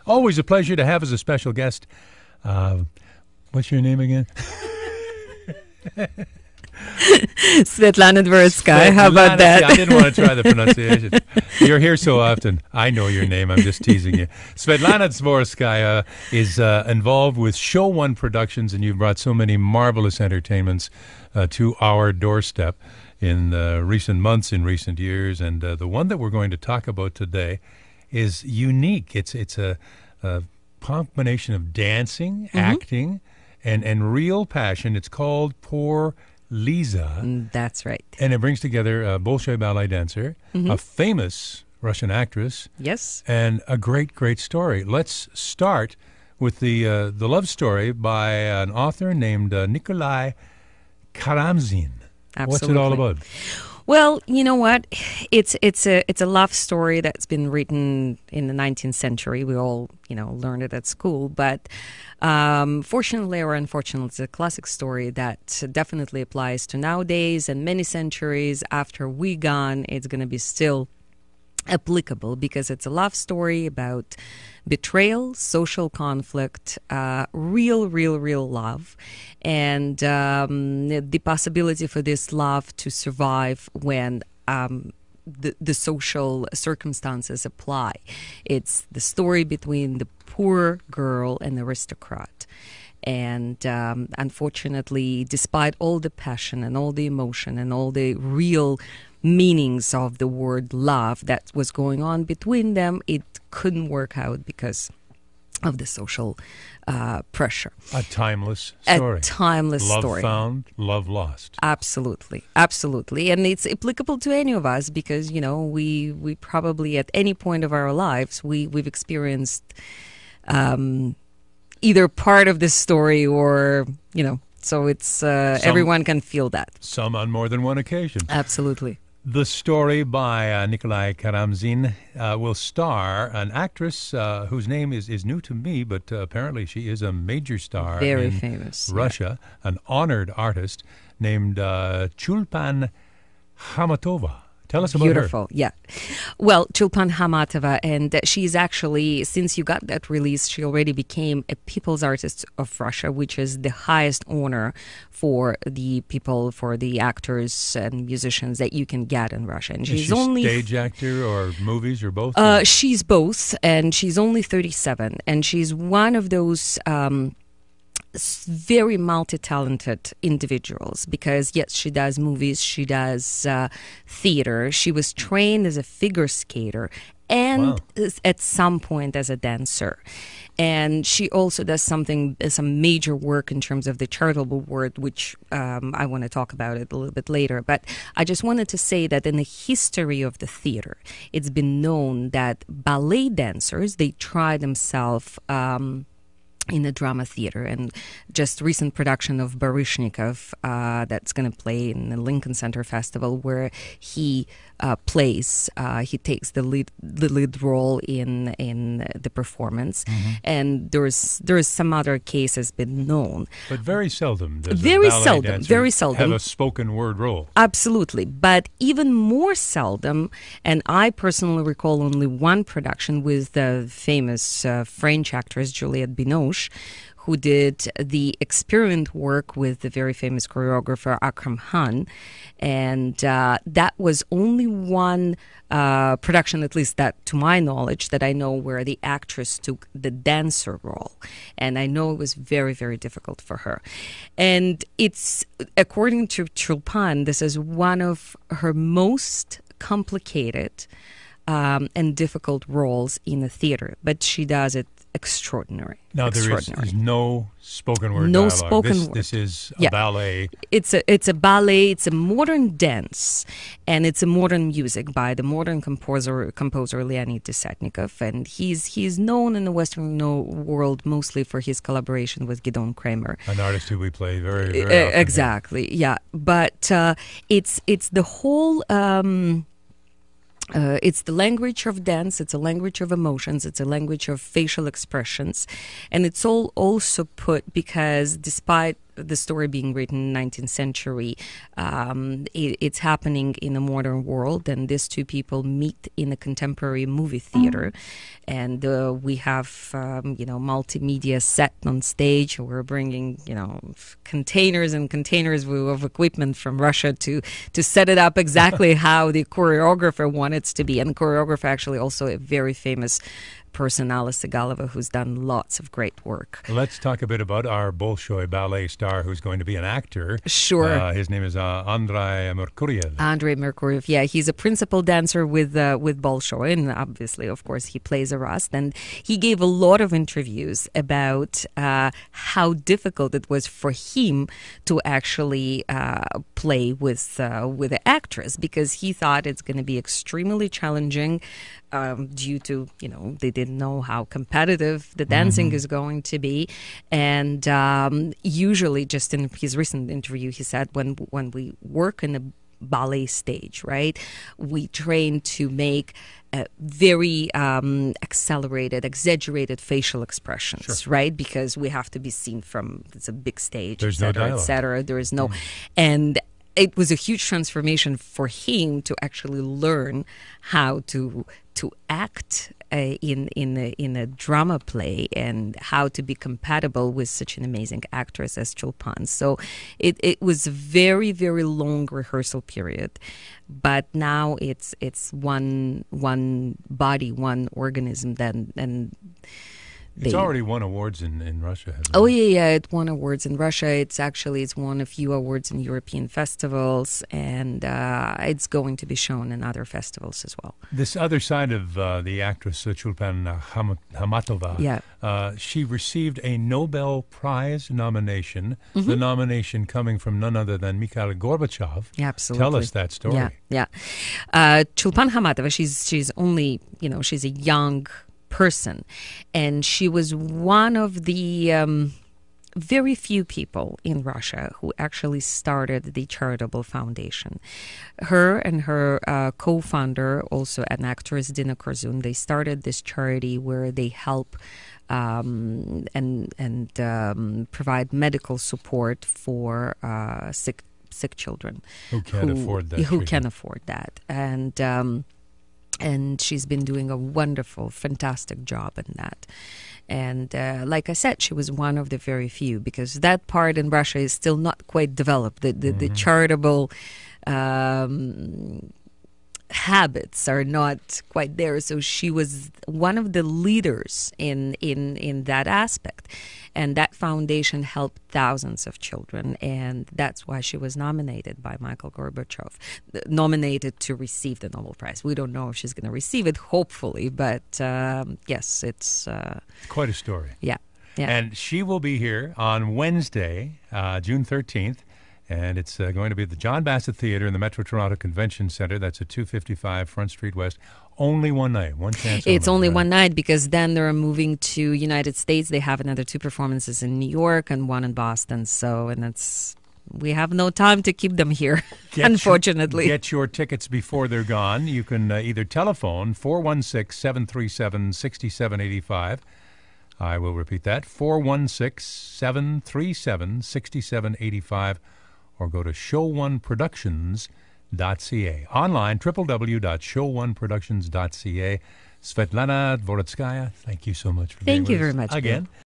Always a pleasure to have as a special guest. What's your name again? Svetlana Dvoretskaia. How about that? See, I didn't want to try the pronunciation. You're here so often. I know your name. I'm just teasing you. Svetlana Dvoretskaia is involved with Show One Productions, and you've brought so many marvelous entertainments to our doorstep in recent months, in recent years. And the one that we're going to talk about today is unique. It's a combination of dancing, acting, and real passion. It's called Poor Liza. That's right. And it brings together a Bolshoi ballet dancer, a famous Russian actress, Yes. and a great, great story. Let's start with the love story by an author named Nikolai Karamzin. Absolutely. What's it all about? Well, you know what? It's a love story that's been written in the 19th century. We all, learned it at school. But fortunately or unfortunately, it's a classic story that definitely applies to nowadays, and many centuries after we gone, it's going to be still applicable because it's a love story about betrayal, social conflict, real love, and the possibility for this love to survive when the social circumstances apply. It's the story between the poor girl and the aristocrat. And unfortunately, despite all the passion and all the emotion and all the real meanings of the word love that was going on between them, it couldn't work out because of the social pressure. A timeless story. A timeless story. Love found, love lost. Absolutely. And it's applicable to any of us because, we probably at any point of our lives, we've experienced either part of this story or, so it's everyone can feel that. Some on more than one occasion. Absolutely. The story by Nikolai Karamzin will star an actress whose name is new to me, but apparently she is a major star Very in famous, Russia, an honored artist named Chulpan Hamatova. Tell us about her. Beautiful, yeah. Well, Chulpan Hamatova, and she's actually, since you got that release, she already became a People's Artist of Russia, which is the highest honor for the people, for the actors and musicians that you can get in Russia. And she's only stage actor or movies or both? She's both, and she's only 37, and she's one of those very multi-talented individuals because yes, she does movies, she does theater, she was trained as a figure skater and at some point as a dancer, and she also does some major work in terms of the charitable work, which I want to talk about it a little bit later. But I just wanted to say that in the history of the theater, it's been known that ballet dancers, they try themselves in the drama theater, and just recent production of Baryshnikov that's going to play in the Lincoln Center Festival, where he plays, he takes the lead role in the performance, and there's some other cases been known, but very seldom does very seldom have a spoken word role. Absolutely, but even more seldom, and I personally recall only one production with the famous French actress Juliette Binoche, who did the experiment work with the very famous choreographer Akram Khan. And that was only one production, at least that to my knowledge, that I know where the actress took the dancer role. And I know it was very, very difficult for her. And it's, according to Chulpan, this is one of her most complicated and difficult roles in the theater, but she does it extraordinary. Now there is no spoken word no dialogue. Spoken word. This is a ballet. It's a ballet. It's a modern dance, and it's a modern music by the modern composer Leonid Desatnikov, and he's known in the Western world mostly for his collaboration with Gidon Kramer, an artist who we play very, very often. Exactly, yeah. But it's the whole. It's the language of dance, it's a language of emotions, it's a language of facial expressions. And it's all also put because despite the story being written in the 19th century. It's happening in a modern world, and these two people meet in a contemporary movie theater. And we have, multimedia set on stage. We're bringing, containers and containers of equipment from Russia to set it up exactly how the choreographer wanted it to be. And the choreographer actually also a very famous person, Alice Segalova, who's done lots of great work. Let's talk a bit about our Bolshoi ballet star who's going to be an actor. Sure. His name is Andrei Merkuriev. Andrei Merkuriev, yeah. He's a principal dancer with Bolshoi, and obviously, of course, he plays a Rust. And he gave a lot of interviews about how difficult it was for him to actually play with the actress, because he thought it's going to be extremely challenging due to, they didn't know how competitive the dancing is going to be. And usually, just in his recent interview, he said when we work in a ballet stage, right, we train to make very accelerated, exaggerated facial expressions, right? Because we have to be seen from, it's a big stage, There's no dialogue. et cetera. There is no, and it was a huge transformation for him to actually learn how to act in a drama play, and how to be compatible with such an amazing actress as Chulpan. So it was a very, very long rehearsal period, but now it's one body, one organism. It's already won awards in Russia, hasn't it? Oh, yeah, it won awards in Russia. It's won a few awards in European festivals, and it's going to be shown in other festivals as well. This other side of the actress, Chulpan Hamatova, she received a Nobel Prize nomination, the nomination coming from none other than Mikhail Gorbachev. Yeah, absolutely. Tell us that story. Yeah. Chulpan Hamatova, she's only, she's a young person, and she was one of the very few people in Russia who actually started the charitable foundation. Her and her co-founder, also an actress, Dina Korzun, they started this charity where they help and provide medical support for sick children who can't afford that. Who can afford that, and she's been doing a wonderful, fantastic job in that. And like I said, she was one of the very few, because that part in Russia is still not quite developed. The charitable habits are not quite there. So she was one of the leaders in that aspect. And that foundation helped thousands of children. And that's why she was nominated by Michael Gorbachev, nominated to receive the Nobel Prize. We don't know if she's going to receive it, hopefully. But yes, it's quite a story. Yeah. And she will be here on Wednesday, June 13th. And it's going to be at the John Bassett Theatre in the Metro Toronto Convention Centre. That's at 255 Front Street West. Only one night, one chance. It's only one night, because then they're moving to United States. They have another 2 performances in New York and 1 in Boston. So, we have no time to keep them here, unfortunately. Get your tickets before they're gone. You can either telephone 416-737-6785. I will repeat that, 416-737-6785. Or go to show1productions.ca. Online, www.show1productions.ca. Svetlana Dvoretskaia, thank you so much for being with us. Thank you very much. Again.